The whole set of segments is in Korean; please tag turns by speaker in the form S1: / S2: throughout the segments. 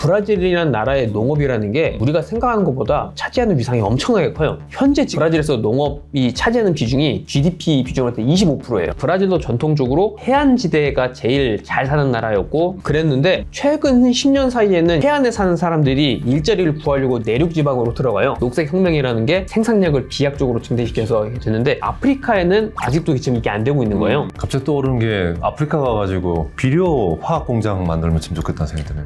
S1: 브라질이라는 나라의 농업이라는 게 우리가 생각하는 것보다 차지하는 위상이 엄청나게 커요. 현재 브라질에서 농업이 차지하는 비중이 GDP 비중으로 할 때 25%예요. 브라질도 전통적으로 해안지대가 제일 잘 사는 나라였고 그랬는데 최근 10년 사이에는 해안에 사는 사람들이 일자리를 구하려고 내륙 지방으로 들어가요. 녹색혁명이라는 게 생산력을 비약적으로 증대시켜서 됐는데 아프리카에는 아직도 지금 이게 안 되고 있는 거예요.
S2: 갑자기 떠오르는 게 아프리카 가가지고 비료 화학 공장 만들면 참 좋겠다는 생각이 드네요.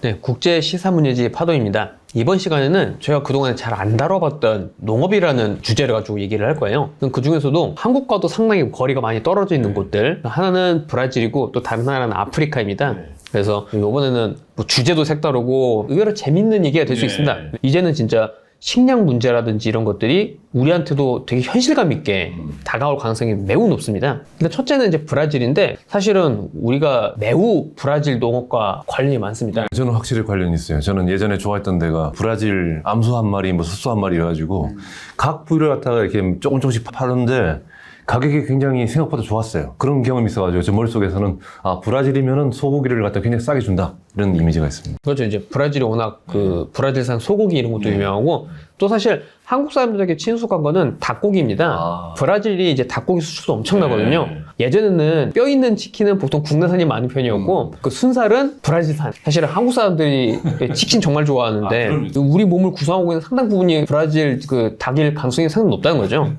S1: 네, 국제 시사문예지 파도입니다. 이번 시간에는 저희가 그동안 잘 안 다뤄봤던 농업이라는 주제를 가지고 얘기를 할 거예요. 그 중에서도 한국과도 상당히 거리가 많이 떨어져 있는 곳들, 하나는 브라질이고 또 다른 하나는 아프리카입니다. 그래서 이번에는 뭐 주제도 색다르고 의외로 재밌는 얘기가 될 수 있습니다. 이제는 진짜 식량 문제라든지 이런 것들이 우리한테도 되게 현실감 있게 다가올 가능성이 매우 높습니다. 근데 첫째는 이제 브라질인데 사실은 우리가 매우 브라질 농업과 관련이 많습니다.
S2: 저는 확실히 관련이 있어요. 저는 예전에 좋아했던 데가 브라질 암소 한 마리, 뭐 숫소 한 마리 이래가지고 각 부위를 갖다가 이렇게 조금씩 파는데 가격이 굉장히 생각보다 좋았어요. 그런 경험이 있어가지고 제 머릿속에서는 아, 브라질이면은 소고기를 갖다 굉장히 싸게 준다 이런 이미지가 있습니다.
S1: 그렇죠. 이제 브라질이 워낙 그 브라질산 소고기 이런 것도 유명하고 또 사실 한국 사람들에게 친숙한 거는 닭고기입니다. 브라질이 이제 닭고기 수출도 엄청나거든요. 예전에는 뼈 있는 치킨은 보통 국내산이 많은 편이었고 그 순살은 브라질산. 사실은 한국 사람들이 치킨 정말 좋아하는데 우리 몸을 구성하고 있는 상당 부분이 브라질 그 닭일 가능성이 상당히 높다는 거죠.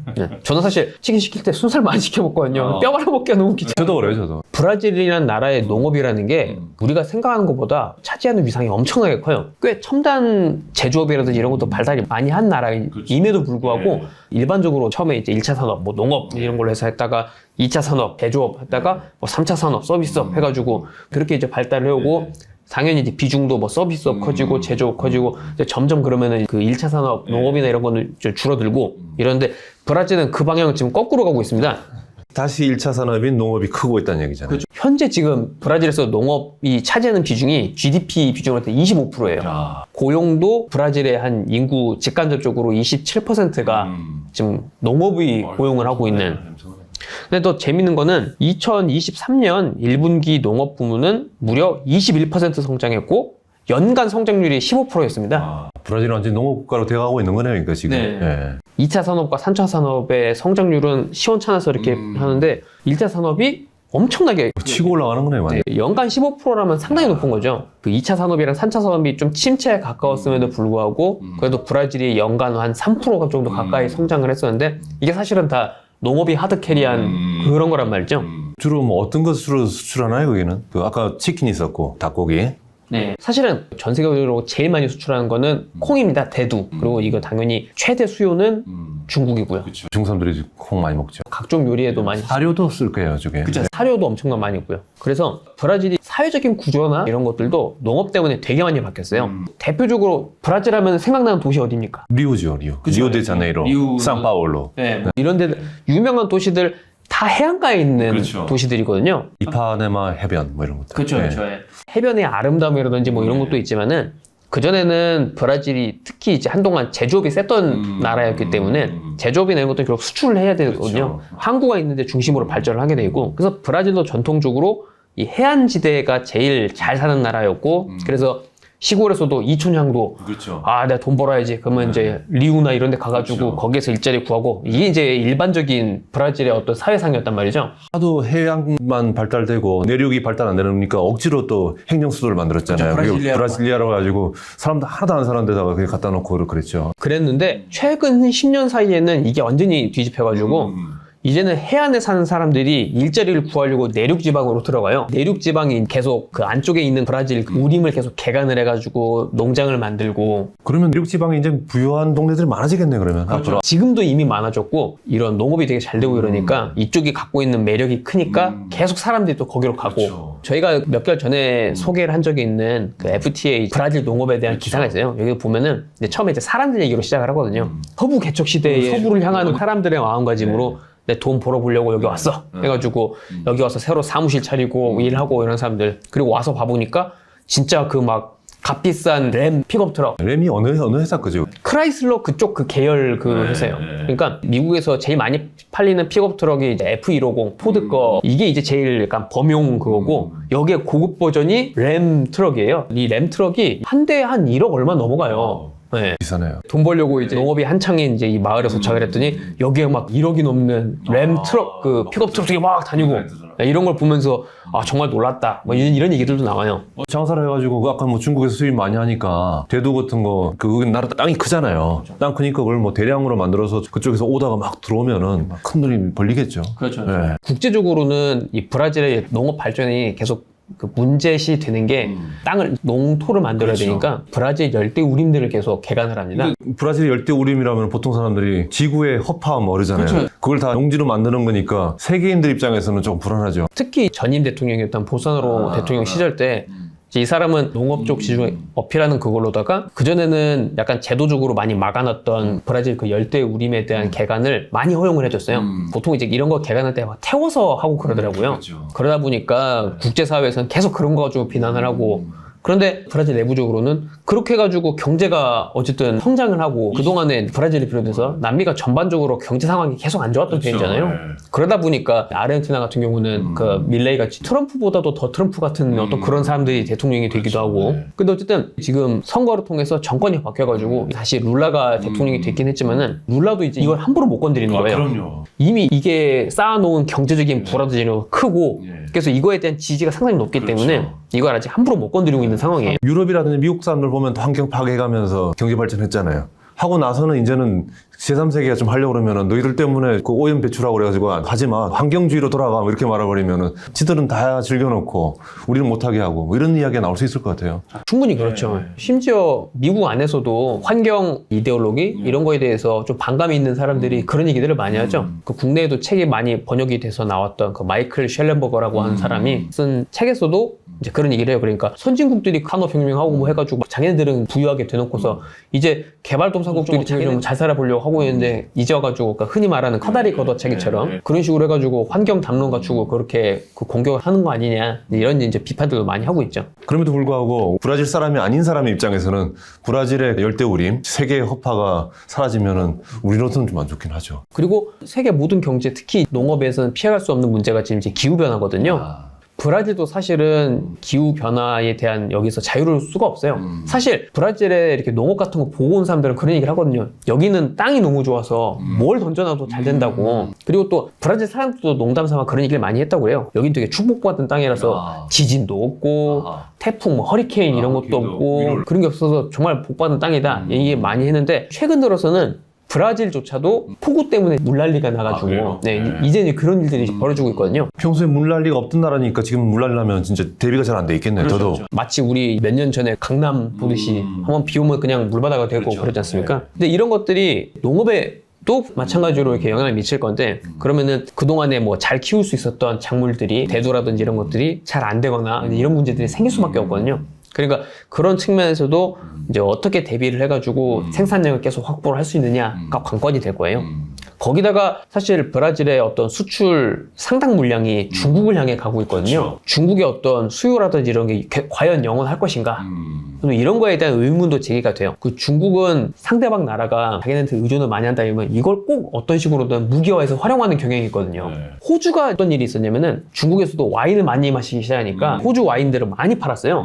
S1: 저는 사실 치킨 시킬 때 순살 많이 시켜 먹거든요. 뼈 갈아먹기가 너무 귀찮아요.
S2: 저도 그래요, 저도.
S1: 브라질이라는 나라의 농업이라는 게 우리가 생각하는 것보다 차지하는 위상이 엄청나게 커요. 꽤 첨단 제조업이라든지 이런 것도 발달이 많이 한 나라임에도 불구하고 일반적으로 처음에 이제 1차 산업, 뭐 농업 이런 걸로 해서 했다가 2차 산업, 제조업 했다가 뭐 3차 산업, 서비스업 해가지고 그렇게 이제 발달을 해오고 당연히 이제 비중도 뭐 서비스업 커지고 제조업 커지고 이제 점점 그러면은 그 1차 산업, 농업이나 이런 거는 줄어들고 이러는데 브라질은 그 방향을 지금 거꾸로 가고 있습니다.
S2: 다시 1차 산업인 농업이 크고 있다는 얘기잖아요.
S1: 그렇죠. 현재 지금 브라질에서 농업이 차지하는 비중이 GDP 비중으로 할 때 25%예요. 고용도 브라질의 한 인구 직간접적으로 27%가 지금 농업이 고용을 하고 있는. 근데 더 재밌는 거는 2023년 1분기 농업 부문은 무려 21% 성장했고 연간 성장률이 15%였습니다.
S2: 브라질은 완전히 농업국가로 되어가고 있는 거네요, 그러니까 지금.
S1: 네. 2차 산업과 3차 산업의 성장률은 시원찮아서 이렇게 하는데 1차 산업이 엄청나게
S2: 치고 올라가는 거네요, 완전.
S1: 연간 15%라면 상당히 높은 거죠. 그 2차 산업이랑 3차 산업이 좀 침체에 가까웠음에도 불구하고 그래도 브라질이 연간 한 3% 정도 가까이 성장을 했었는데 이게 사실은 다 농업이 하드캐리한 그런 거란 말이죠.
S2: 주로 뭐 어떤 것으로 수출하나요, 거기는? 그 아까 치킨이 있었고, 닭고기.
S1: 네. 사실은 전 세계적으로 제일 많이 수출하는 거는 콩입니다. 대두. 그리고 이거 당연히 최대 수요는 중국이고요.
S2: 그쵸. 중국 사람들이 콩 많이 먹죠.
S1: 각종 요리에도 많이
S2: 사료도 쓸 거예요, 저게.
S1: 그쵸. 사료도 엄청나게 많이 있고요. 그래서 브라질이 사회적인 구조나 이런 것들도 농업 때문에 되게 많이 바뀌었어요. 대표적으로 브라질 하면 생각나는 도시 어디입니까?
S2: 리우죠, 리우. 리우데자네이로, 상파울로.
S1: 네. 이런 데 유명한 도시들 다 해안가에 있는 도시들이거든요.
S2: 이파네마 해변 뭐 이런 것들.
S1: 그렇죠. 해변의 아름다움이라든지 뭐 이런 것도 있지만은 그전에는 브라질이 특히 이제 한동안 제조업이 셌던 나라였기 때문에 제조업이나 이런 것도 결국 수출을 해야 되거든요. 항구가 있는데 중심으로 발전을 하게 되고 그래서 브라질도 전통적으로 이 해안지대가 제일 잘 사는 나라였고 그래서 시골에서도 이촌향도 아 내가 돈 벌어야지 그러면 이제 리우나 이런 데 가가지고 거기에서 일자리 구하고 이게 이제 일반적인 브라질의 어떤 사회상이었단 말이죠.
S2: 하도 해양만 발달되고 내륙이 발달 안 되니까 억지로 또 행정수도를 만들었잖아요. 브라질리아라고 가지고 사람도 하나도 안 사는 데다가 그냥 갖다 놓고 그랬죠.
S1: 그랬는데 최근 10년 사이에는 이게 완전히 뒤집혀가지고 이제는 해안에 사는 사람들이 일자리를 구하려고 내륙 지방으로 들어가요. 내륙 지방이 계속 그 안쪽에 있는 브라질 우림을 계속 개간을 해가지고 농장을 만들고
S2: 그러면 내륙 지방에 이제 부유한 동네들이 많아지겠네 그러면.
S1: 그렇죠. 지금도 이미 많아졌고 이런 농업이 되게 잘 되고 이러니까 이쪽이 갖고 있는 매력이 크니까 계속 사람들이 또 거기로 가고 저희가 몇 개월 전에 소개를 한 적이 있는 그 FTA 브라질 농업에 대한 기사가 있어요. 여기 보면은 이제 처음에 이제 사람들 얘기로 시작을 하거든요. 서부 개척 시대의 서부를 향하는 사람들의 마음가짐으로 내 돈 벌어보려고 여기 왔어 해가지고 여기 와서 새로 사무실 차리고 일하고 이런 사람들 그리고 와서 봐보니까 진짜 그 막 값비싼 램 픽업 트럭.
S2: 램이 어느 회사 거죠?
S1: 크라이슬러 그쪽 그 계열 그 회사예요. 그러니까 미국에서 제일 많이 팔리는 픽업 트럭이 이제 F150 포드 거. 이게 이제 제일 약간 범용 그거고 여기에 고급 버전이 램 트럭이에요. 이 램 트럭이 한 대에 한 1억 얼마 넘어가요. 네.
S2: 비싸네요.
S1: 돈 벌려고 이제 농업이 한창인 이제 이 마을에 도착을 했더니 여기에 막 1억이 넘는 램 트럭 그 픽업 트럭들이 막 다니고 이런 걸 보면서 아 정말 놀랐다 뭐 이런 얘기들도 나와요.
S2: 장사를 해가지고 아까 뭐 중국에서 수입 많이 하니까 대두 같은 거 그 나라 땅이 크잖아요. 땅 크니까 그걸 뭐 대량으로 만들어서 그쪽에서 오다가 막 들어오면은 큰 돈이 벌리겠죠.
S1: 그렇죠.
S2: 네.
S1: 국제적으로는 이 브라질의 농업 발전이 계속 그 문제시 되는 게 땅을 농토를 만들어야
S2: 그렇죠.
S1: 되니까 브라질 열대 우림들을 계속 개간을 합니다.
S2: 브라질 열대 우림이라면 보통 사람들이 지구의 허파와 뭐 그러잖아요.
S1: 그렇죠.
S2: 그걸 다 농지로 만드는 거니까 세계인들 입장에서는 좀 불안하죠.
S1: 특히 전임 대통령이었던 보사노로 대통령 시절 때 이 사람은 농업 쪽 지중해 어필하는 그걸로다가 그전에는 약간 제도적으로 많이 막아놨던 브라질 그 열대 우림에 대한 개간을 많이 허용을 해줬어요. 보통 이제 이런 거 개간할 때 막 태워서 하고 그러더라고요.
S2: 그렇죠.
S1: 그러다 보니까 국제사회에서는 계속 그런 거 가지고 비난을 하고 그런데 브라질 내부적으로는 그렇게 해가지고 경제가 어쨌든 성장을 하고 그동안에 브라질을 비롯해서 남미가 전반적으로 경제 상황이 계속 안 좋았던 편이잖아요. 그러다 보니까 아르헨티나 같은 경우는 그 밀레이 같이 트럼프보다도 더 트럼프 같은 어떤 그런 사람들이 대통령이 되기도 하고 근데 어쨌든 지금 선거를 통해서 정권이 바뀌어가지고 다시 룰라가 대통령이 됐긴 했지만은 룰라도 이제 이걸 함부로 못 건드리는 거예요.
S2: 그럼요.
S1: 이미 이게 쌓아놓은 경제적인 불화도 크고 그래서 이거에 대한 지지가 상당히 높기 때문에 이걸 아직 함부로 못 건드리고 있는 상황이에요.
S2: 유럽이라든지 미국 사람들 보면 다 환경 파괴해가면서 경제 발전했잖아요. 하고 나서는 이제는 제3세계가 좀 하려고 그러면은 너희들 때문에 그 오염 배출하고 그래가지고 하지 마. 환경주의로 돌아가. 뭐 이렇게 말해버리면은 지들은 다 즐겨놓고 우리는 못하게 하고 뭐 이런 이야기가 나올 수 있을 것 같아요.
S1: 충분히 그렇죠. 심지어 미국 안에서도 환경 이데올로기 이런 거에 대해서 좀 반감이 있는 사람들이 그런 얘기들을 많이 하죠. 그 국내에도 책이 많이 번역이 돼서 나왔던 그 마이클 셸렌버거라고 하는 사람이 쓴 책에서도 이제 그런 얘기를 해요. 그러니까 선진국들이 산업혁명하고 뭐 해가지고 자기네들은 부유하게 돼놓고서 이제 개발도상국들이 자기는 좀 잘 살아보려고 하고 있는데 이제 와가지고 그러니까 흔히 말하는 카다리 걷어차기처럼 그런 식으로 해가지고 환경 담론 갖추고 그렇게 그 공격을 하는 거 아니냐 이런 이제 비판들도 많이 하고 있죠.
S2: 그럼에도 불구하고 브라질 사람이 아닌 사람의 입장에서는 브라질의 열대우림, 세계의 허파가 사라지면은 우리로서는 좀 안 좋긴 하죠.
S1: 그리고 세계 모든 경제 특히 농업에서는 피해갈 수 없는 문제가 지금 이제 기후변화거든요. 브라질도 사실은 기후변화에 대한 여기서 자유로울 수가 없어요. 사실 브라질에 이렇게 농업 같은 거 보고 온 사람들은 그런 얘기를 하거든요. 여기는 땅이 너무 좋아서 뭘 던져놔도 잘 된다고. 그리고 또 브라질 사람들도 농담 삼아 그런 얘기를 많이 했다고 그래요. 여긴 되게 축복받은 땅이라서 지진도 없고 태풍, 뭐 허리케인 이런 것도 없고 그런 게 없어서 정말 복받은 땅이다. 얘기 많이 했는데 최근 들어서는 브라질조차도 폭우 때문에 물난리가 나가지고 이제 그런 일들이 벌어지고 있거든요.
S2: 평소에 물난리가 없던 나라니까 지금 물난리 나면 진짜 대비가 잘 안 돼 있겠네요. 더더욱.
S1: 마치 우리 몇 년 전에 강남 보듯이 한번 비 오면 그냥 물바다가 되고 그러지 않습니까? 근데 이런 것들이 농업에 또 마찬가지로 이렇게 영향을 미칠 건데 그러면은 그동안에 뭐 잘 키울 수 있었던 작물들이 대두라든지 이런 것들이 잘 안 되거나 이런 문제들이 생길 수밖에 없거든요. 그러니까 그런 측면에서도 이제 어떻게 대비를 해가지고 생산량을 계속 확보를 할 수 있느냐가 관건이 될 거예요. 거기다가 사실 브라질의 어떤 수출 상당 물량이 중국을 향해 가고 있거든요.
S2: 그렇죠.
S1: 중국의 어떤 수요라든지 이런 게 과연 영원할 것인가? 이런 거에 대한 의문도 제기가 돼요. 그 중국은 상대방 나라가 자기네한테 의존을 많이 한다면 이걸 꼭 어떤 식으로든 무기화해서 활용하는 경향이 있거든요. 호주가 어떤 일이 있었냐면은 중국에서도 와인을 많이 마시기 시작하니까 호주 와인들을 많이 팔았어요.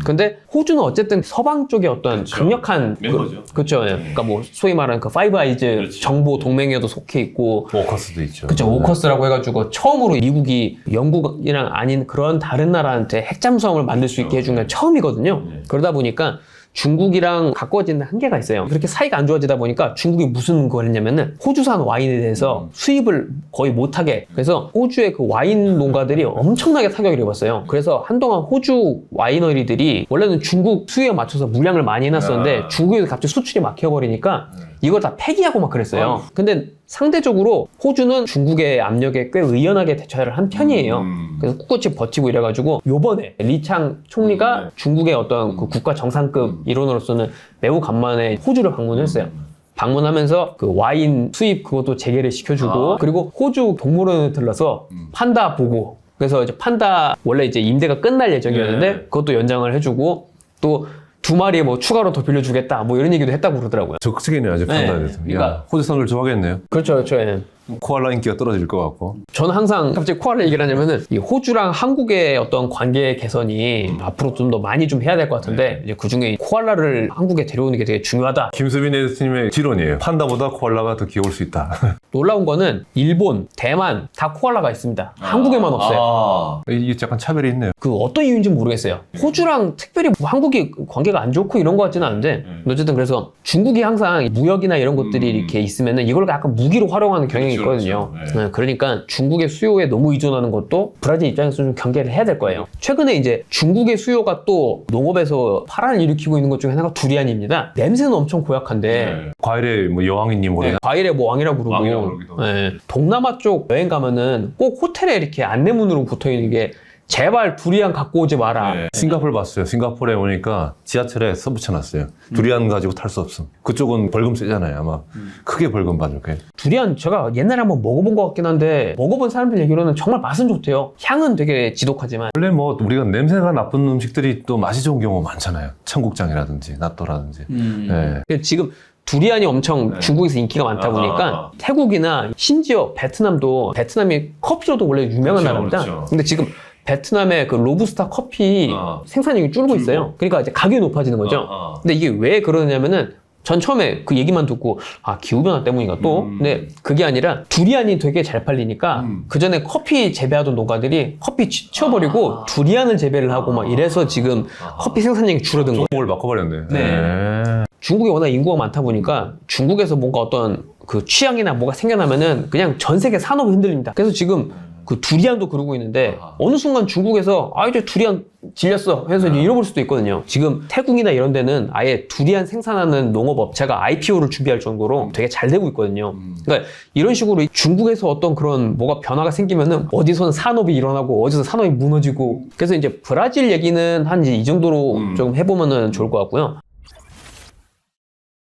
S1: 근데 호주는 어쨌든 서방 쪽의 어떤 강력한
S2: 멤버죠.
S1: 그렇죠. 그러니까 뭐 소위 말하는 그 파이브 아이즈 정보 동맹에도 속해 있고
S2: 오커스도 있죠.
S1: 그렇죠. 오커스라고 해가지고 처음으로 미국이 영국이랑 아닌 그런 다른 나라한테 핵잠수함을 만들 수 있게 해준 건 처음이거든요. 그러다 보니까 중국이랑 가까워지는 한계가 있어요. 그렇게 사이가 안 좋아지다 보니까 중국이 무슨 걸 했냐면은 호주산 와인에 대해서 수입을 거의 못하게 그래서 호주의 그 와인 농가들이 엄청나게 타격을 입었어요. 그래서 한동안 호주 와이너리들이 원래는 중국 수요에 맞춰서 물량을 많이 해놨었는데 중국에서 갑자기 수출이 막혀버리니까 이걸 다 폐기하고 막 그랬어요. 근데 상대적으로 호주는 중국의 압력에 꽤 의연하게 대처를 한 편이에요. 그래서 꿋꿋이 버티고 이래가지고 요번에 리창 총리가 중국의 어떤 그 국가 정상급 일원으로서는 매우 간만에 호주를 방문했어요. 방문하면서 그 와인 수입 그것도 재개를 시켜주고 그리고 호주 동물원에 들러서 판다 보고 그래서 이제 판다 원래 이제 임대가 끝날 예정이었는데 그것도 연장을 해주고 또 2마리 뭐 추가로 더 빌려주겠다 뭐 이런 얘기도 했다고 그러더라고요.
S2: 적극적이네요. 아주
S1: 네.
S2: 판단해서.
S1: 그러니까-
S2: 야, 호주 사람들 좋아하겠네요.
S1: 그렇죠, 그렇죠. 예.
S2: 코알라 인기가 떨어질 것 같고.
S1: 저는 항상 갑자기 코알라 얘기를 하냐면은 이 호주랑 한국의 어떤 관계 개선이 앞으로 좀 더 많이 좀 해야 될 것 같은데 이제 그 중에 코알라를 한국에 데려오는 게 되게 중요하다.
S2: 김수빈 에디터님의 지론이에요. 판다보다 코알라가 더 귀여울 수 있다.
S1: 놀라운 거는 일본, 대만 다 코알라가 있습니다. 한국에만 없어요.
S2: 이게 약간 차별이 있네요.
S1: 그 어떤 이유인지 모르겠어요. 호주랑 특별히 뭐 한국이 관계가 안 좋고 이런 것 같지는 않은데 어쨌든 그래서 중국이 항상 무역이나 이런 것들이 이렇게 있으면은 이걸 약간 무기로 활용하는 경향이 있거든요. 네, 그러니까 중국의 수요에 너무 의존하는 것도 브라질 입장에서 좀 경계를 해야 될 거예요. 최근에 이제 중국의 수요가 또 농업에서 파란을 일으키고 있는 것 중에 하나가 두리안입니다. 냄새는 엄청 고약한데
S2: 과일의 뭐 여왕이님 오래
S1: 과일의 뭐 왕이라고
S2: 왕이라고
S1: 부르고
S2: 그러기도 하고.
S1: 동남아 쪽 여행 가면은 꼭 호텔에 이렇게 안내문으로 붙어 있는 게 제발 두리안 갖고 오지 마라.
S2: 싱가포르 봤어요. 싱가포르에 오니까 지하철에 써붙여놨어요. 두리안 가지고 탈 수 없음. 그쪽은 벌금 세잖아요. 아마 크게 벌금 받을 거예요.
S1: 두리안 제가 옛날에 한번 먹어본 것 같긴 한데 먹어본 사람들 얘기로는 정말 맛은 좋대요. 향은 되게 지독하지만
S2: 원래 뭐 우리가 냄새가 나쁜 음식들이 또 맛이 좋은 경우 많잖아요. 청국장이라든지 나또라든지. 네.
S1: 근데 지금 두리안이 엄청 중국에서 인기가 많다 보니까 태국이나 심지어 베트남이 커피로도 원래 유명한
S2: 그렇죠,
S1: 나라입니다.
S2: 그렇죠.
S1: 근데 지금 베트남의 그 로부스타 커피 생산량이 줄고 있어요. 그러니까 이제 가격이 높아지는 거죠. 근데 이게 왜 그러냐면은 전 처음에 그 얘기만 듣고 기후변화 때문인가 또 근데 그게 아니라 두리안이 되게 잘 팔리니까 그 전에 커피 재배하던 농가들이 커피 치워버리고 두리안을 재배를 하고 막 이래서 지금 커피 생산량이 줄어든 거예요.
S2: 종목을 바꿔버렸네.
S1: 네. 중국이 워낙 인구가 많다 보니까 중국에서 뭔가 어떤 그 취향이나 뭐가 생겨나면은 그냥 전 세계 산업이 흔들립니다. 그래서 지금 그 두리안도 그러고 있는데 어느 순간 중국에서 이제 두리안 질렸어 해서 이제 잃어버릴 수도 있거든요. 지금 태국이나 이런 데는 아예 두리안 생산하는 농업업체가 IPO를 준비할 정도로 되게 잘 되고 있거든요. 그러니까 이런 식으로 중국에서 어떤 그런 뭐가 변화가 생기면은 어디서는 산업이 일어나고 어디서 산업이 무너지고 그래서 이제 브라질 얘기는 한 이 정도로 좀 해보면은 좋을 것 같고요.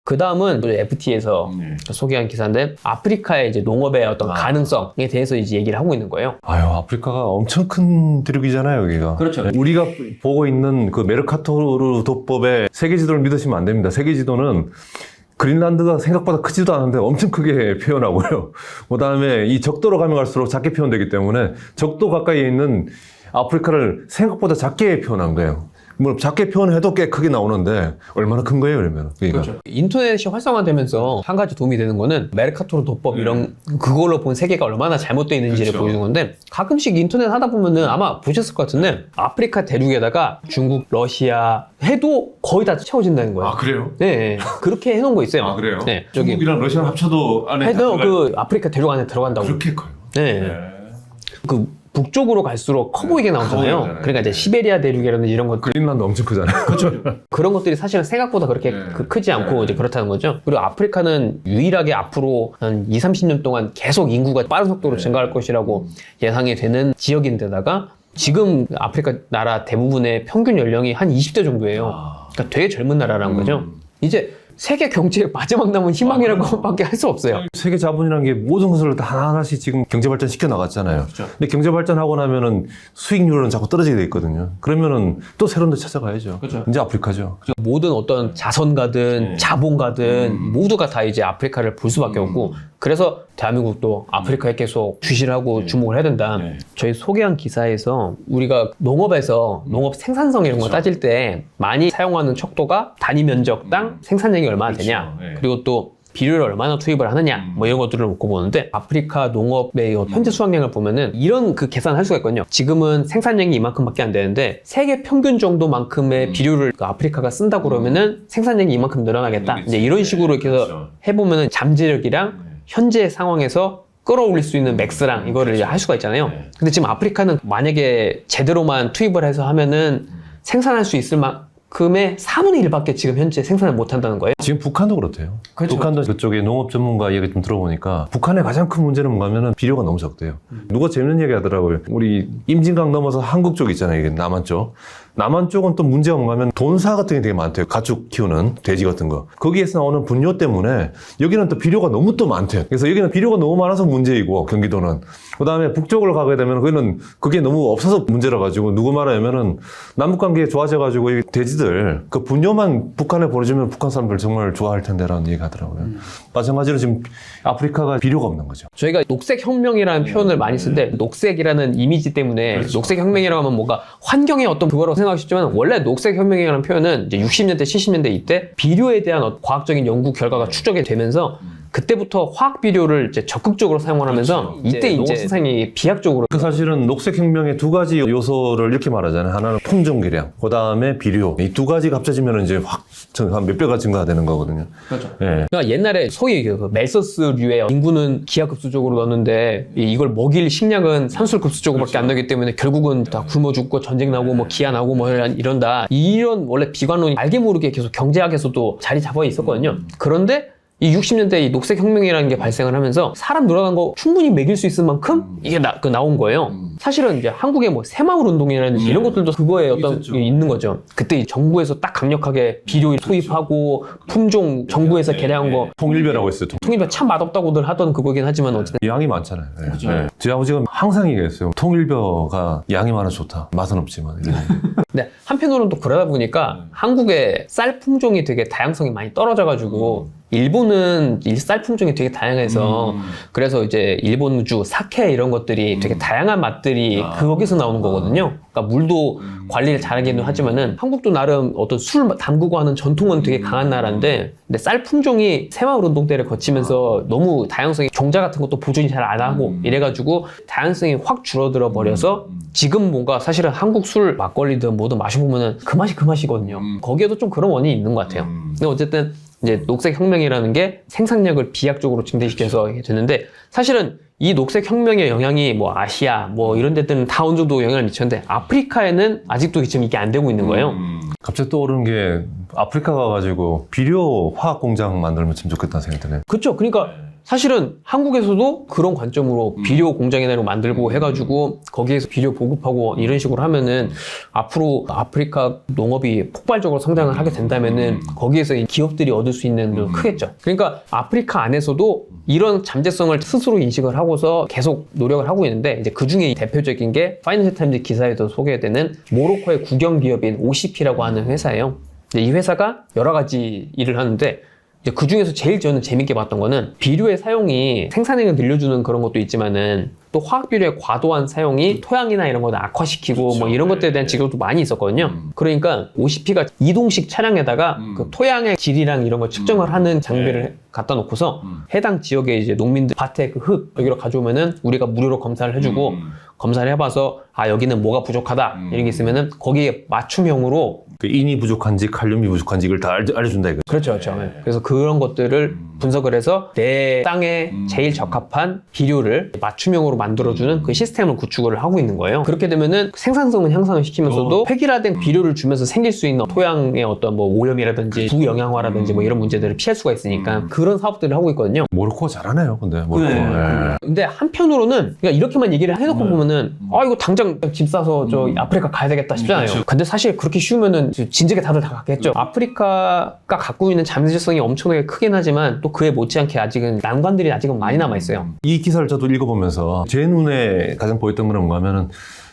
S1: 그 다음은 FT에서 소개한 기사인데 아프리카의 이제 농업의 어떤 가능성에 대해서 이제 얘기를 하고 있는 거예요.
S2: 아유, 아프리카가 엄청 큰 대륙이잖아요, 여기가.
S1: 그렇죠.
S2: 우리가 보고 있는 그 메르카토르 도법의 세계 지도를 믿으시면 안 됩니다. 세계 지도는 그린란드가 생각보다 크지도 않은데 엄청 크게 표현하고요. 그 다음에 이 적도로 가면 갈수록 작게 표현되기 때문에 적도 가까이에 있는 아프리카를 생각보다 작게 표현한 거예요. 뭐 작게 표현해도 꽤 크게 나오는데 얼마나 큰 거예요, 그러면?
S1: 그렇죠. 인터넷이 활성화되면서 한 가지 도움이 되는 거는 메르카토르 도법 이런 그걸로 본 세계가 얼마나 잘못되어 있는지를 보여주는 건데 가끔씩 인터넷 하다 보면은 아마 보셨을 것 같은데 아프리카 대륙에다가 중국, 러시아 해도 거의 다 채워진다는 거예요.
S2: 그래요?
S1: 네, 그렇게 해놓은 거 있어요.
S2: 그래요?
S1: 네, 저기
S2: 중국이랑 러시아 합쳐도 안에
S1: 해도 그 아프리카 대륙 안에 들어간다고.
S2: 그렇게 커요.
S1: 네. 그 북쪽으로 갈수록 커 보이게 나오잖아요.
S2: 보이잖아요.
S1: 그러니까 이제 시베리아 대륙이라든지 이런 것
S2: 그린란드 엄청 크잖아요. 그렇죠.
S1: 그런 것들이 사실은 생각보다 그렇게 크지 않고 이제 그렇다는 거죠. 그리고 아프리카는 유일하게 앞으로 한 20-30년 동안 계속 인구가 빠른 속도로 증가할 것이라고 예상이 되는 지역인데다가 지금 아프리카 나라 대부분의 평균 연령이 한 20대 정도예요. 그러니까 되게 젊은 나라라는 거죠. 이제 세계 경제의 마지막 남은 희망이라고 밖에 할 수 없어요.
S2: 세계 자본이라는 게 모든 것을 다 하나씩 지금 경제 발전 시켜 나갔잖아요. 근데 경제 발전하고 나면은 수익률은 자꾸 떨어지게 돼 있거든요. 그러면은 또 새로운 데 찾아가야죠. 이제 아프리카죠.
S1: 모든 어떤 자선가든 자본가든 모두가 다 이제 아프리카를 볼 수밖에 없고 그래서 대한민국도 아프리카에 계속 주시를 하고 주목을 해야 된다. 저희 소개한 기사에서 우리가 농업에서 농업 생산성 이런 거 따질 때 많이 사용하는 척도가 단위 면적당 생산량이 얼마나 되냐 그리고 또 비료를 얼마나 투입을 하느냐 뭐 이런 것들을 놓고 보는데 아프리카 농업의 현재 수확량을 보면은 이런 그 계산을 할 수가 있거든요. 지금은 생산량이 이만큼밖에 안 되는데 세계 평균 정도만큼의 비료를 그 아프리카가 쓴다고 그러면은 생산량이 이만큼 늘어나겠다. 이제 이런 식으로 이렇게 해서 해보면은 잠재력이랑 현재 상황에서 끌어올릴 수 있는 맥스랑 이거를 이제 할 수가 있잖아요. 근데 지금 아프리카는 만약에 제대로만 투입을 해서 하면은 생산할 수 있을 만큼의 4분의 1밖에 지금 현재 생산을 못 한다는 거예요.
S2: 지금 북한도 그렇대요.
S1: 그렇죠.
S2: 북한도 그쪽에 농업 전문가 얘기 좀 들어보니까 북한의 가장 큰 문제는 뭔가 하면은 비료가 너무 적대요. 누가 재밌는 얘기 하더라고요. 우리 임진강 넘어서 한국 쪽 있잖아요. 이게 남한 쪽. 남한 쪽은 또 문제가 뭔가 하면 돈사 같은 게 되게 많대요. 가축 키우는 돼지 같은 거. 거기에서 나오는 분뇨 때문에 여기는 또 비료가 너무 또 많대요. 그래서 여기는 비료가 너무 많아서 문제이고, 경기도는. 그 다음에 북쪽으로 가게 되면 거기는 그게 너무 없어서 문제라 가지고, 누구 말하냐면은 남북관계 좋아져가지고 이 돼지들 그 분뇨만 북한에 보내주면 북한 사람들 정말 좋아할 텐데라는 얘기 하더라고요. 마찬가지로 지금 아프리카가 비료가 없는 거죠.
S1: 저희가 녹색혁명이라는 표현을 많이 쓰는데 녹색이라는 이미지 때문에 녹색혁명이라고 하면 뭔가 환경의 어떤 그거라고 생각하시지만 원래 녹색혁명이라는 표현은 이제 60년대, 70년대 이때 비료에 대한 과학적인 연구 결과가 추적이 되면서 그때부터 화학 비료를 이제 적극적으로 사용을 하면서 이때 이제 세상이 비약적으로
S2: 그 사실은 녹색혁명의 두 가지 요소를 이렇게 말하잖아요. 하나는 품종개량, 그 다음에 비료. 이 두 가지가 합쳐지면 이제 확 한 몇 배가 증가되는 거거든요.
S1: 그렇죠.
S2: 예.
S1: 그러니까 옛날에 소위 그 멜서스류의 인구는 기하급수적으로 넣었는데 이걸 먹일 식량은 산술급수적으로밖에 안 나기 때문에 결국은 다 굶어 죽고 전쟁 나고 뭐 기아 나고 뭐 이런다. 이런 원래 비관론이 알게 모르게 계속 경제학에서도 자리 잡아 있었거든요. 그런데 이 60년대 이 녹색혁명이라는 게 발생을 하면서 사람 늘어난 거 충분히 먹일 수 있을 만큼 이게 나온 거예요. 사실은 이제 한국의 뭐 새마을 운동이라든지 이런 것들도 그거에 어떤 게 있는 거죠. 그때 이 정부에서 딱 강력하게 비료 투입하고 품종 정부에서 개량한 거
S2: 통일벼라고 했어요.
S1: 통일벼 참 맛없다고들 하던 그거긴 하지만 어쨌든
S2: 양이 많잖아요. 예. 제 아버지가 항상 얘기했어요. 통일벼가 양이 많아 좋다. 맛은 없지만.
S1: 근데 한편으로는 또 그러다 보니까 한국의 쌀 품종이 되게 다양성이 많이 떨어져가지고 일본은 이 쌀 품종이 되게 다양해서 그래서 이제 일본주, 사케 이런 것들이 되게 다양한 맛들이 거기서 나오는 거거든요. 그러니까 물도 관리를 잘하기는 하지만은 한국도 나름 어떤 술 담그고 하는 전통은 되게 강한 나라인데 근데 쌀 품종이 새마을 운동 때를 거치면서 너무 다양성이 종자 같은 것도 보존이 잘 안 하고 이래가지고 다양성이 확 줄어들어 버려서 지금 뭔가 사실은 한국 술 막걸리든 뭐든 마셔보면은 그 맛이 그 맛이거든요. 거기에도 좀 그런 원인이 있는 것 같아요. 근데 어쨌든 이제 녹색혁명이라는 게 생산력을 비약적으로 증대시켜서 됐는데 사실은 이 녹색혁명의 영향이 뭐 아시아 뭐 이런 데들은 다 어느 정도 영향을 미쳤는데 아프리카에는 아직도 지금 이게 안 되고 있는 거예요.
S2: 갑자기 떠오르는 게 아프리카 가가지고 비료 화학 공장 만들면 참 좋겠다는 생각이 드네요.
S1: 그렇죠. 그러니까 사실은 한국에서도 그런 관점으로 비료 공장이나 이런 거 만들고 해가지고 거기에서 비료 보급하고 이런 식으로 하면은 앞으로 아프리카 농업이 폭발적으로 성장을 하게 된다면은 거기에서 이 기업들이 얻을 수 있는 게 크겠죠. 그러니까 아프리카 안에서도 이런 잠재성을 스스로 인식을 하고서 계속 노력을 하고 있는데 이제 그 중에 대표적인 게 파이낸셜 타임즈 기사에도 소개되는 모로코의 국영 기업인 OCP라고 하는 회사예요. 이 회사가 여러 가지 일을 하는데 이제 그 중에서 제일 저는 재밌게 봤던 거는 비료의 사용이 생산량을 늘려주는 그런 것도 있지만은 또 화학 비료의 과도한 사용이 토양이나 이런 거를 악화시키고
S2: 그렇죠.
S1: 뭐 이런 것들에 대한 지적도 많이 있었거든요. 그러니까 OCP가 이동식 차량에다가 그 토양의 질이랑 이런 걸 측정을 하는 장비를 갖다 놓고서 해당 지역의 이제 농민들 밭에 그 흙 여기로 가져오면은 우리가 무료로 검사를 해주고 검사를 해봐서 아 여기는 뭐가 부족하다 이런 게 있으면은 거기에 맞춤형으로
S2: 그 인이 부족한지 칼륨이 부족한지 이걸 다 알려준다 이거죠.
S1: 그렇죠, 그렇죠. 네. 그래서 그런 것들을 분석을 해서 내 땅에 제일 적합한 비료를 맞춤형으로 만들어주는 그 시스템을 구축을 하고 있는 거예요. 그렇게 되면은 생산성은 향상을 시키면서도 획일화된 비료를 주면서 생길 수 있는 토양의 어떤 뭐 오염이라든지 부영양화라든지 뭐 이런 문제들을 피할 수가 있으니까 그런 사업들을 하고 있거든요.
S2: 모로코가 잘하네요, 근데 모로코.
S1: 네.
S2: 예.
S1: 근데 한편으로는 그러니까 이렇게만 얘기를 해놓고 보면은 아 이거 당장 집 사서 저 아프리카 가야 되겠다 싶잖아요. 근데 사실 그렇게 쉬우면은 진즉에 다들 다 갔겠죠. 아프리카가 갖고 있는 잠재성이 엄청나게 크긴 하지만 또 그에 못지않게 아직은 난관들이 아직은 많이 남아 있어요.
S2: 이 기사를 저도 읽어보면서 제 눈에 가장 보였던 건 뭔가 하면은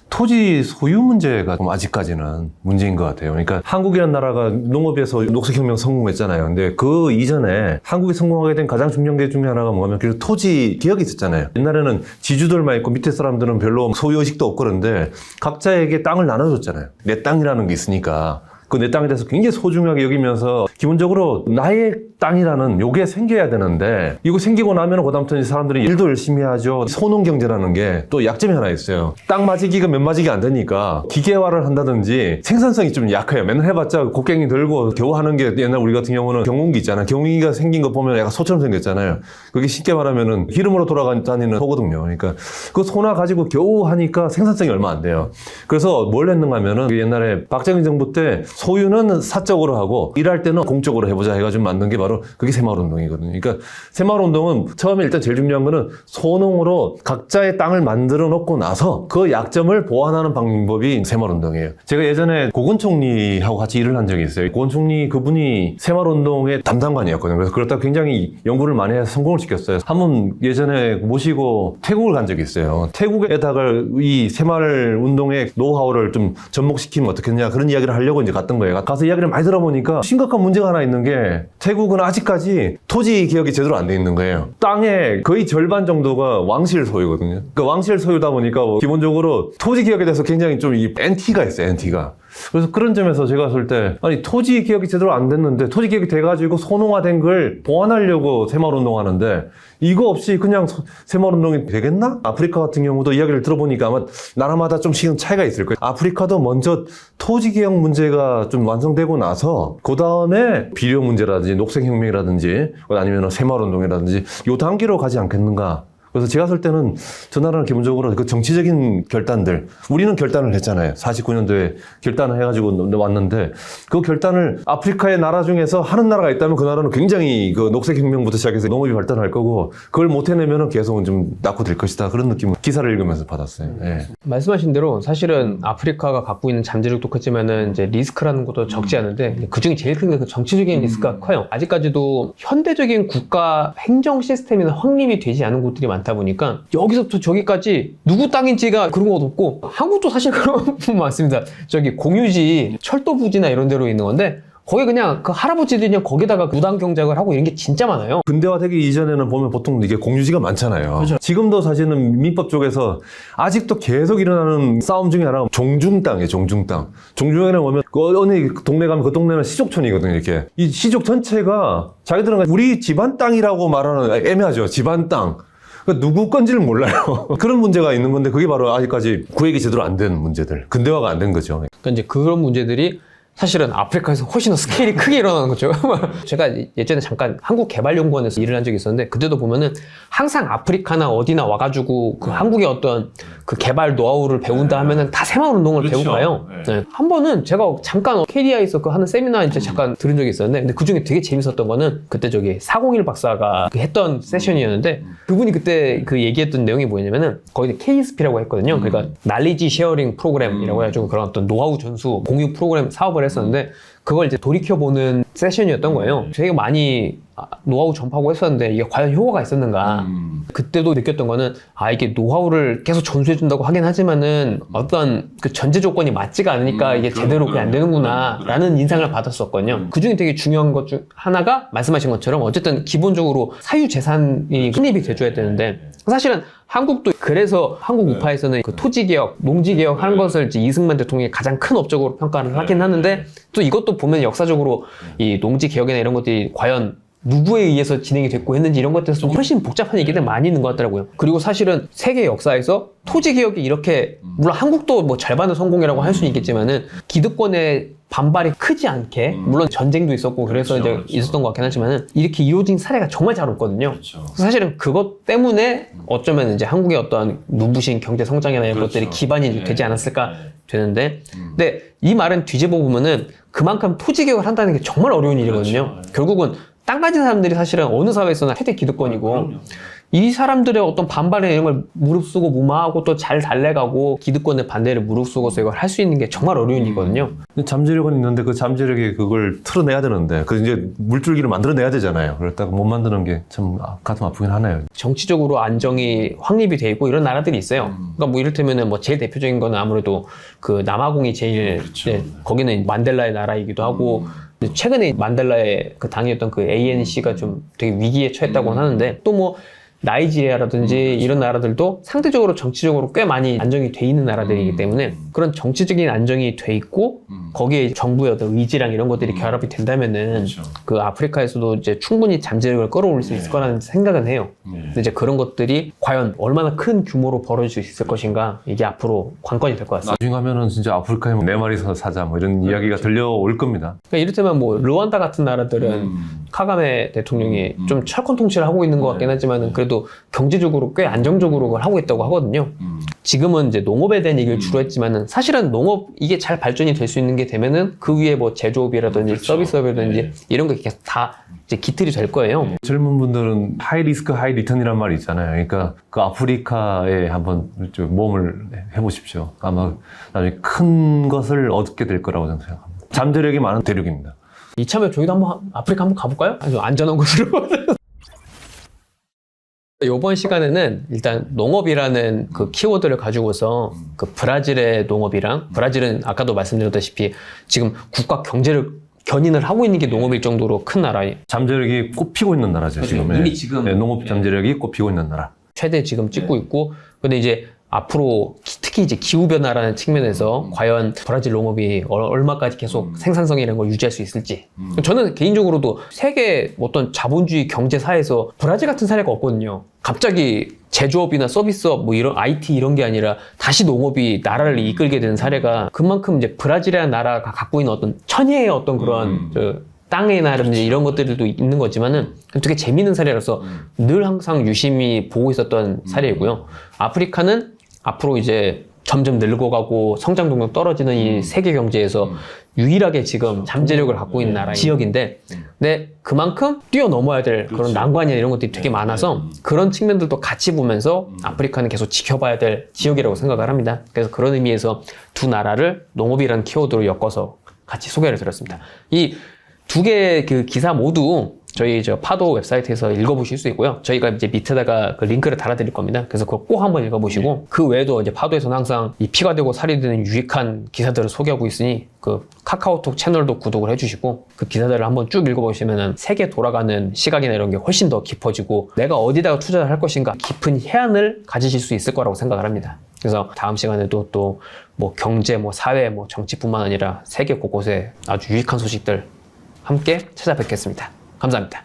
S2: 토지 소유 문제가 좀 아직까지는 문제인 것 같아요. 그러니까 한국이라는 나라가 농업에서 녹색혁명 성공했잖아요. 근데 그 이전에 한국이 성공하게 된 가장 중요한 게 중에 하나가 뭐냐면 그 토지 개혁이 있었잖아요. 옛날에는 지주들만 있고 밑에 사람들은 별로 소유 의식도 없고 그런데 각자에게 땅을 나눠줬잖아요. 내 땅이라는 게 있으니까. 그 내 땅에 대해서 굉장히 소중하게 여기면서 기본적으로 나의 땅이라는 요게 생겨야 되는데 이거 생기고 나면 그다음부터 사람들이 일도 열심히 하죠. 소농 경제라는 게 또 약점이 하나 있어요. 땅 맞이기가 몇 맞이기 안 되니까 기계화를 한다든지 생산성이 좀 약해요. 맨날 해봤자 곡괭이 들고 겨우 하는 게 옛날 우리 같은 경우는 경운기 있잖아요. 경운기가 생긴 거 보면 약간 소처럼 생겼잖아요. 그게 쉽게 말하면은 기름으로 돌아다니는 소거든요. 그러니까 그 소나 가지고 겨우 하니까 생산성이 얼마 안 돼요. 그래서 뭘 했는가 하면은 옛날에 박정희 정부 때 소유는 사적으로 하고 일할 때는 공적으로 해보자 해가지고 만든 게 바로 그게 새마을운동이거든요. 그러니까 새마을운동은 처음에 일단 제일 중요한 거는 소농으로 각자의 땅을 만들어 놓고 나서 그 약점을 보완하는 방법이 새마을운동이에요. 제가 예전에 고건 총리하고 같이 일을 한 적이 있어요. 고건 총리 그분이 새마을운동의 담당관이었거든요. 그래서 그렇다 굉장히 연구를 많이 해서 성공을 시켰어요. 한번 예전에 모시고 태국을 간 적이 있어요. 태국에다가 이 새마을운동의 노하우를 좀 접목시키면 어떻겠냐 그런 이야기를 하려고 이제 갔던 거예요. 가서 이야기를 많이 들어보니까 심각한 문제가 하나 있는 게 태국은 아직까지 토지 개혁이 제대로 안 돼 있는 거예요. 땅의 거의 절반 정도가 왕실 소유거든요. 그 왕실 소유다 보니까 기본적으로 토지 개혁에 대해서 굉장히 좀 이 엔티가 있어요. 엔티가. 그래서 그런 점에서 제가 봤을 때 아니 토지 개혁이 제대로 안 됐는데 토지 개혁이 돼가지고 소농화된 걸 보완하려고 새마을운동 하는데 이거 없이 그냥 새마을운동이 되겠나? 아프리카 같은 경우도 이야기를 들어보니까 아마 나라마다 좀 시간 차이가 있을 거예요. 아프리카도 먼저 토지 개혁 문제가 좀 완성되고 나서 그 다음에 비료 문제라든지 녹색혁명이라든지 아니면 새마을운동이라든지 요 단계로 가지 않겠는가? 그래서 제가 볼 때는 저 나라는 기본적으로 그 정치적인 결단들, 우리는 결단을 했잖아요. 49년도에 결단을 해가지고 왔는데 그 결단을 아프리카의 나라 중에서 하는 나라가 있다면 그 나라는 굉장히 그 녹색혁명부터 시작해서 농업이 발전할 거고 그걸 못 해내면 계속 좀 낙후될 것이다. 그런 느낌을 기사를 읽으면서 받았어요. 예.
S1: 말씀하신 대로 사실은 아프리카가 갖고 있는 잠재력도 크지만은 이제 리스크라는 것도 적지 않은데 그 중에 제일 큰 게 그 정치적인 리스크가 커요. 아직까지도 현대적인 국가 행정 시스템이나 확립이 되지 않은 곳들이 많다 보니까 여기서부터 저기까지 누구 땅인지가 그런 것도 없고 한국도 사실 그런 부분 많습니다. 저기 공유지, 철도 부지나 이런 데로 있는 건데 거기 그냥 그 할아버지들이 그냥 거기다가 무당 경작을 하고 이런 게 진짜 많아요.
S2: 근대화되기 이전에는 보면 보통 이게 공유지가 많잖아요.
S1: 그렇죠.
S2: 지금도 사실은 민법 쪽에서 아직도 계속 일어나는 싸움 중에 하나가 종중땅이에요. 종중땅. 종중에는 보면 그 어느 동네 가면 그 동네는 시족촌이거든요. 이렇게 이 시족 전체가 자기들은 우리 집안 땅이라고 말하는 애매하죠. 집안 땅. 누구 건지를 몰라요. 그런 문제가 있는 건데 그게 바로 아직까지 구획이 제대로 안 된 문제들. 근대화가 안 된 거죠.
S1: 그러니까 이제 그런 문제들이 사실은 아프리카에서 훨씬 더 스케일이 크게 일어나는 거죠. 제가 예전에 잠깐 한국개발연구원에서 일을 한 적이 있었는데 그때도 보면은 항상 아프리카나 어디나 와가지고 그 한국의 어떤 그 개발 노하우를 배운다 하면은 다 새마을운동을
S2: 그렇죠.
S1: 배우고 가요. 네. 한 번은 제가 잠깐 KDI에서 그 하는 세미나 이제 잠깐 들은 적이 있었는데 근데 그 중에 되게 재밌었던 거는 그때 저기 401 박사가 그 했던 세션이었는데 그분이 그때 그 얘기했던 내용이 뭐냐면은 거기 KSP라고 했거든요. 그러니까 날리지 쉐어링 프로그램이라고 해가지고 그런 어떤 노하우 전수 공유 프로그램 사업을 했었는데 그걸 이제 돌이켜보는 세션이었던 거예요. 되게 많이 노하우 전파하고 했었는데 이게 과연 효과가 있었는가. 그때도 느꼈던 거는 이게 노하우를 계속 전수해준다고 하긴 하지만은 어떤 그 전제 조건이 맞지가 않으니까 이게 제대로 그게 안 되는구나 라는 인상을 받았었거든요. 그 중에 되게 중요한 것 중 하나가 말씀하신 것처럼 어쨌든 기본적으로 사유재산이 확립이 돼줘야 되는데 사실은 한국도 그래서 한국 우파에서는 그 토지개혁, 농지개혁 하는 것을 이제 이승만 대통령이 가장 큰 업적으로 평가를 하긴 하는데 또 이것도 보면 역사적으로 이 농지개혁이나 이런 것들이 과연 누구에 의해서 진행이 됐고 했는지 이런 것들에서 좀 훨씬 복잡한 얘기들 많이 있는 것 같더라고요. 그리고 사실은 세계 역사에서 토지개혁이 이렇게 물론 한국도 뭐 절반은 성공이라고 할 수는 있겠지만은 기득권의 반발이 크지 않게 물론 전쟁도 있었고 그래서 이제 있었던 것 같긴 하지만은 이렇게 이루어진 사례가 정말 잘 없거든요. 사실은 그것 때문에 어쩌면 이제 한국의 어떤 눈부신 경제 성장이나 이런 것들이 기반이 되지 않았을까 되는데 근데 이 말은 뒤집어 보면은 그만큼 토지개혁을 한다는 게 정말 어려운 일이거든요. 결국은 땅 가진 사람들이 사실은 어느 사회에서나 최대 기득권이고 이 사람들의 어떤 반발에 이런 걸 무릅쓰고 무마하고 또 잘 달래가고 기득권의 반대를 무릅쓰고서 이걸 할 수 있는 게 정말 어려운 일이거든요.
S2: 잠재력은 있는데 그 잠재력이 그걸 틀어내야 되는데 그 이제 물줄기를 만들어내야 되잖아요. 그렇다고 못 만드는 게 참 가슴 아프긴 하네요.
S1: 정치적으로 안정이 확립이 돼 있고 이런 나라들이 있어요. 그러니까 뭐 이를테면은 뭐 제일 대표적인 거는 아무래도 그 남아공이 제일 네, 거기는 만델라의 나라이기도 하고 최근에 만델라의 그 당이었던 그 ANC가 좀 되게 위기에 처했다고 하는데 또 뭐 나이지리아라든지 이런 나라들도 상대적으로 정치적으로 꽤 많이 안정이 돼 있는 나라들이기 때문에 그런 정치적인 안정이 돼 있고 거기에 정부의 어떤 의지랑 이런 것들이 결합이 된다면은 그 아프리카에서도 이제 충분히 잠재력을 끌어올릴 수 있을 거라는 생각은 해요. 근데 이제 그런 것들이 과연 얼마나 큰 규모로 벌어질 수 있을 것인가 이게 앞으로 관건이 될 것 같습니다.
S2: 나중에 하면은 진짜 아프리카에 네 마리 사자 뭐 이런 이야기가 들려올 겁니다.
S1: 그러니까 이를테면 뭐 르완다 같은 나라들은 카가메 대통령이 좀 철권 통치를 하고 있는 것 같긴 하지만 그래도 경제적으로 꽤 안정적으로 그걸 하고 있다고 하거든요. 지금은 이제 농업에 대한 얘기를 주로 했지만은 사실은 농업 이게 잘 발전이 될 수 있는 게 되면은 그 위에 뭐 제조업이라든지
S2: 그렇죠.
S1: 서비스업이라든지
S2: 네.
S1: 이런 게 계속 다 이제 기틀이 될 거예요.
S2: 젊은 분들은 하이 리스크 하이 리턴이란 말이 있잖아요. 그러니까 그 아프리카에 한번 좀 모험을 해보십시오. 아마 나중에 큰 것을 얻게 될 거라고 저는 생각합니다. 잠재력이 많은 대륙입니다.
S1: 이참에 저희도 한번 아프리카 한번 가볼까요? 아주 안전한 곳으로. 이번 시간에는 일단 농업이라는 그 키워드를 가지고서 그 브라질의 농업이랑, 브라질은 아까도 말씀드렸다시피 지금 국가 경제를 견인을 하고 있는 게 농업일 정도로 큰 나라예요.
S2: 잠재력이 꽃피고 있는 나라죠. 지금.
S1: 이미 지금
S2: 네, 농업 잠재력이 꽃피고 있는 나라.
S1: 최대 지금 찍고 있고, 근데 이제 앞으로 특히 이제 기후변화라는 측면에서 과연 브라질 농업이 얼마까지 계속 생산성 이런 걸 유지할 수 있을지. 저는 개인적으로도 세계 어떤 자본주의 경제사에서 브라질 같은 사례가 없거든요. 갑자기 제조업이나 서비스업 뭐 이런 IT 이런 게 아니라 다시 농업이 나라를 이끌게 되는 사례가 그만큼 이제 브라질이라는 나라가 갖고 있는 어떤 천혜의 어떤 그런 땅이나든지 이런 것들도 있는 거지만은 되게 재미있는 사례라서 늘 항상 유심히 보고 있었던 사례이고요. 아프리카는 앞으로 이제 점점 늙어가고 성장 동력 떨어지는 이 세계 경제에서 유일하게 지금 잠재력을 갖고 있는 나라 지역인데, 근데 그만큼 뛰어넘어야 될 그런 난관이나 이런 것들이 되게 많아서 그런 측면들도 같이 보면서 아프리카는 계속 지켜봐야 될 지역이라고 생각을 합니다. 그래서 그런 의미에서 두 나라를 농업이라는 키워드로 엮어서 같이 소개를 드렸습니다. 이 두 개의 그 기사 모두 저희 저 파도 웹사이트에서 읽어보실 수 있고요. 저희가 이제 밑에다가 그 링크를 달아드릴 겁니다. 그래서 그거 꼭 한번 읽어보시고, 그 외에도 이제 파도에서는 항상 이 피가 되고 살이 되는 유익한 기사들을 소개하고 있으니 그 카카오톡 채널도 구독을 해주시고 그 기사들을 한번 쭉 읽어보시면은 세계 돌아가는 시각이나 이런 게 훨씬 더 깊어지고 내가 어디다가 투자를 할 것인가 깊은 해안을 가지실 수 있을 거라고 생각을 합니다. 그래서 다음 시간에도 또 뭐 경제, 뭐 사회, 뭐 정치뿐만 아니라 세계 곳곳에 아주 유익한 소식들 함께 찾아뵙겠습니다. 감사합니다.